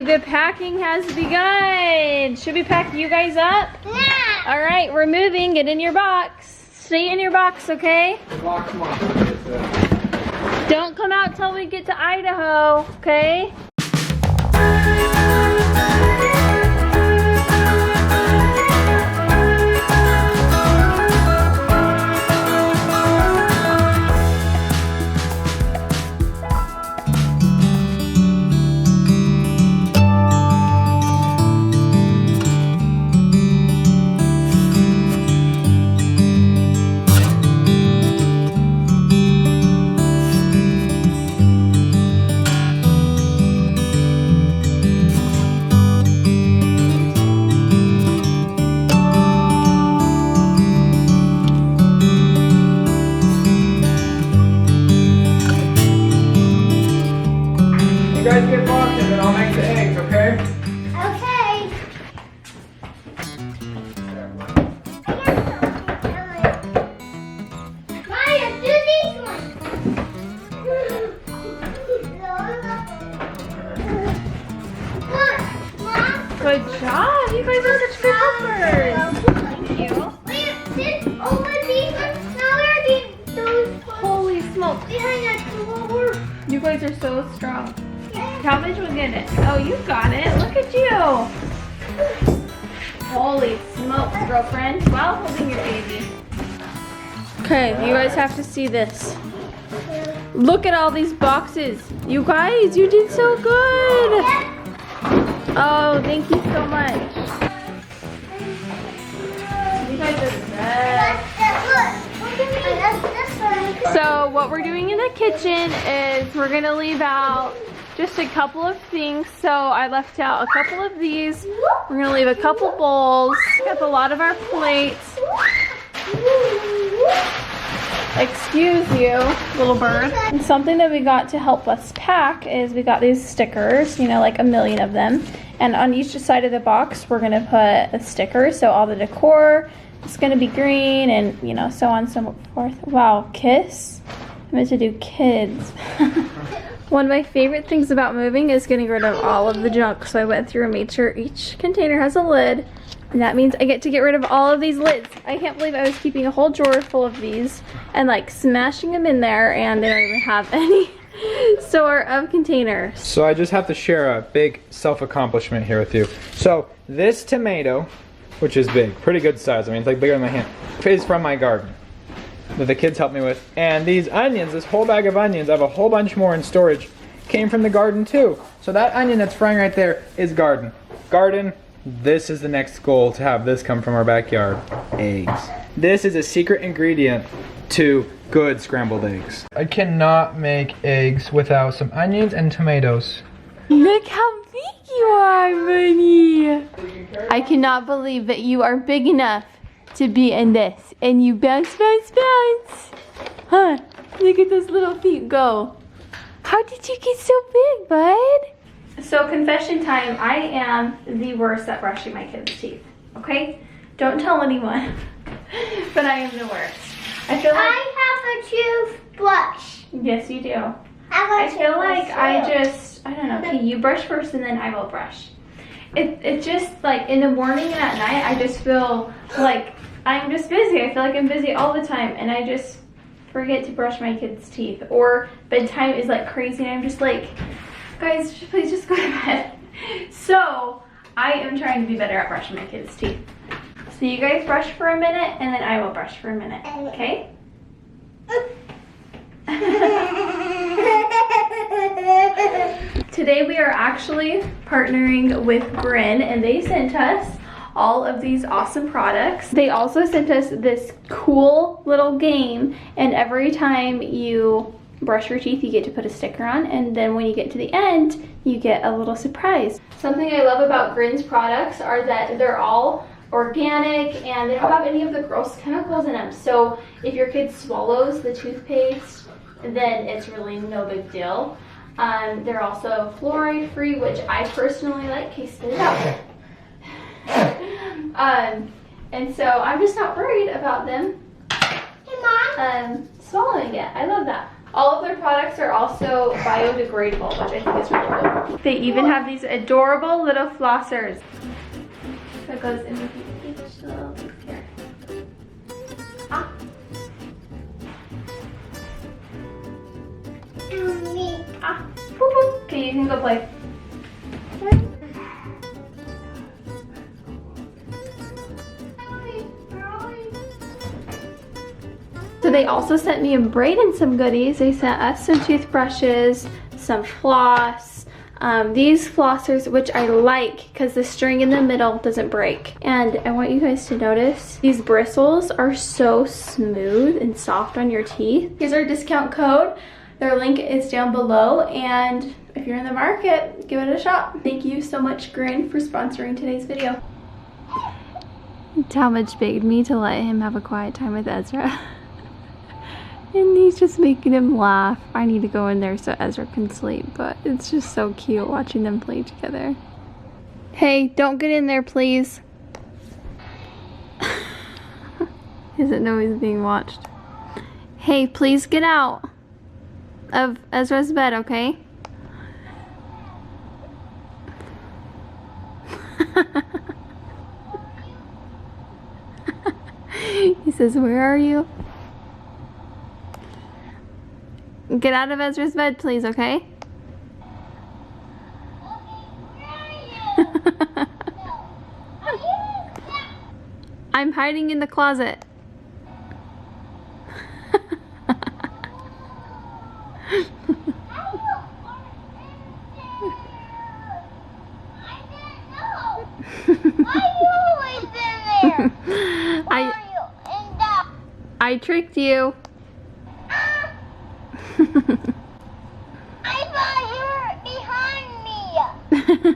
The packing has begun. Should we pack you guys up? Yeah. All right, we're moving. Get in your box. Stay in your box, okay? Don't come out till we get to Idaho, okay? You guys get boxes and I'll make the eggs, okay? Okay. Maya, do these ones. Good job. You guys are such good helpers. Thank you. Wait, this over these ones. Now we're getting those ones Holy smokes. behind that door. You guys are so strong. How much will get it? Oh, you got it. Look at you. Holy smokes, girlfriend. While holding your baby. Okay, you guys have to see this. Look at all these boxes. You guys, you did so good. Oh, thank you so much. You guys are the best. So what we're doing in the kitchen is we're gonna leave out just a couple of things. So I left out a couple of these. We're gonna leave a couple bowls. Got a lot of our plates. Excuse you, little bird. And something that we got to help us pack is we got these stickers, you know, like a million of them. And on each side of the box, we're gonna put a sticker. So all the decor is gonna be green and, you know, so on and so forth. Wow, kiss? I meant to do kids. One of my favorite things about moving is getting rid of all of the junk. So I went through and made sure each container has a lid. And that means I get to get rid of all of these lids. I can't believe I was keeping a whole drawer full of these and like smashing them in there and they don't even have any sort of container. So I just have to share a big self-accomplishment here with you. So this tomato, which is big, pretty good size, I mean it's like bigger than my hand, is from my garden that the kids helped me with. And these onions, this whole bag of onions, I have a whole bunch more in storage, came from the garden too. So that onion that's frying right there is garden. Garden, this is the next goal, to have this come from our backyard. Eggs. This is a secret ingredient to good scrambled eggs. I cannot make eggs without some onions and tomatoes. Look how big you are, Bunny. I cannot believe that you are big enough to be in this. And you bounce, bounce, bounce. Huh, look at those little feet go. How did you get so big, bud? So confession time, I am the worst at brushing my kids' teeth, okay? Don't tell anyone, but I am the worst. I feel like I have a toothbrush. Yes, you do. I feel like I don't know, okay, you brush first and then I will brush. It just like in the morning and at night, I just feel like I'm just busy. I feel like I'm busy all the time and I just forget to brush my kids' teeth. Or bedtime is like crazy and I'm just like, guys, please just go to bed. So I am trying to be better at brushing my kids' teeth. So you guys brush for a minute and then I will brush for a minute, okay? Today we are actually partnering with Braden and they sent us all of these awesome products. They also sent us this cool little game and every time you brush your teeth you get to put a sticker on and then when you get to the end you get a little surprise. Something I love about Braden's products are that they're all organic and they don't have any of the gross chemicals in them. So if your kid swallows the toothpaste then it's really no big deal. They're also fluoride free, which I personally like. Okay, spit it out. And so I'm just not worried about them swallowing it. I love that. All of their products are also biodegradable, which I think is really cool. They even have these adorable little flossers. That goes in with each little piece here. Ah. Ah. Boop, boop. Okay, you can go play. So they also sent me and Braden some goodies. They sent us some toothbrushes, some floss, these flossers, which I like because the string in the middle doesn't break. And I want you guys to notice these bristles are so smooth and soft on your teeth. Here's our discount code. Their link is down below, and if you're in the market, give it a shot. Thank you so much, Grin, for sponsoring today's video. Talmadge begged me to let him have a quiet time with Ezra. And he's just making him laugh. I need to go in there so Ezra can sleep, but it's just so cute watching them play together. Hey, don't get in there, please. He doesn't know he's being watched. Hey, please get out of Ezra's bed, okay? He says, where are you? Get out of Ezra's bed, please, okay? I'm hiding in the closet. I tricked you. I thought you were behind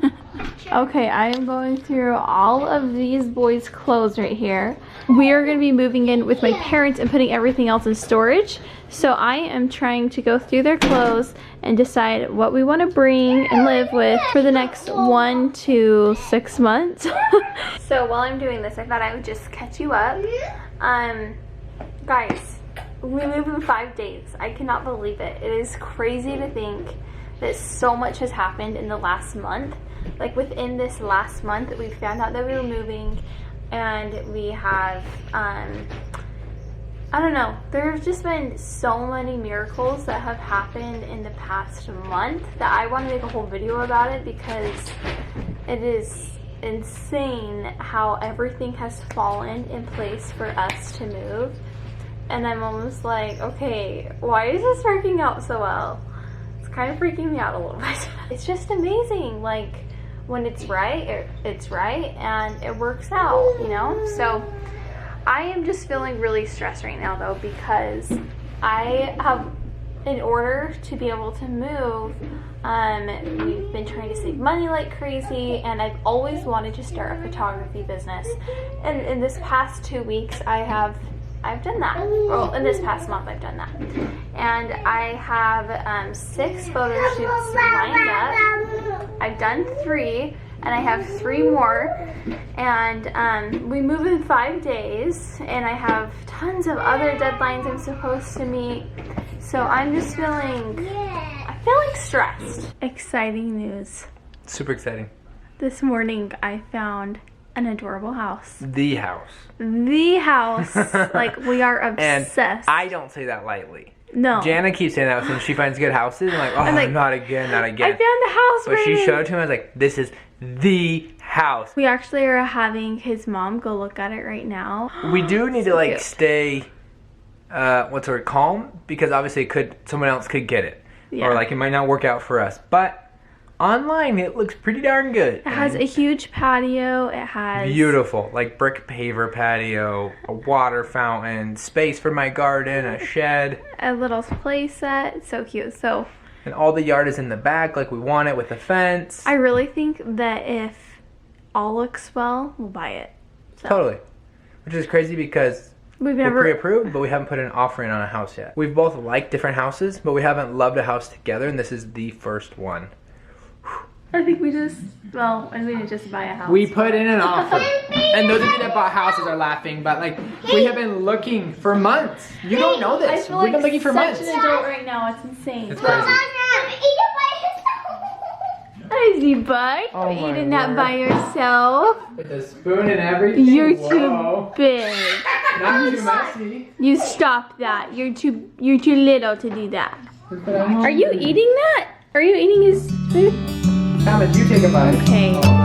me. Okay, I am going through all of these boys' clothes right here. We are going to be moving in with my parents and putting everything else in storage. So I am trying to go through their clothes and decide what we want to bring and live with for the next 1 to 6 months. So while I'm doing this, I thought I would just catch you up. Guys, we moved in 5 days. I cannot believe it. It is crazy to think that so much has happened in the last month. Like within this last month, we found out that we were moving, and we have, I don't know, there have just been so many miracles that have happened in the past month that I want to make a whole video about it, because it is insane how everything has fallen in place for us to move. And I'm almost like, okay, why is this working out so well? It's kind of freaking me out a little bit. It's just amazing, like, when it's right, it's right, and it works out, you know? So I am just feeling really stressed right now, though, because I have, in order to be able to move, we've been trying to save money like crazy, and I've always wanted to start a photography business. And in this past 2 weeks, I've done that. Well, in this past month, I've done that. And I have 6 photo shoots lined up. I've done 3, and I have 3 more. And we move in 5 days, and I have tons of other deadlines I'm supposed to meet. So I'm just I'm feeling stressed. Exciting news. Super exciting. This morning, I found an adorable house. The house. The house. Like, we are obsessed. And I don't say that lightly. No. Janna keeps saying that when she finds good houses. I'm like, not again, not again. I found the house, But she Braden. showed it to me, I was like, this is the house. We actually are having his mom go look at it right now. We do need to, like, cute. stay, calm, because obviously someone else could get it. Yeah. Or, like, it might not work out for us. But online, it looks pretty darn good. It has a huge patio. It has... Beautiful. Like, brick paver patio, a water fountain, space for my garden, a shed. a little play set. It's so cute. So... And all the yard is in the back like we want it, with a fence. I really think that if all looks well, we'll buy it. So. Totally. Which is crazy because We're pre-approved, but we haven't put an offer in on a house yet. We've both liked different houses, but we haven't loved a house together, and this is the first one. I think we just, well, and we didn't just buy a house. We put in an offer. And those of you that bought houses are laughing, but like, we have been looking for months. You don't know I this. feel We've like been looking for months. such an adult right now. It's insane. It's crazy. Crazy bud. Oh my Eating that word. by yourself. With a spoon and everything. You're Whoa. too big. Not too messy. You stop that. You're too little to do that. Are Are you eating that? Are you eating his food? How about you take a bite? Okay.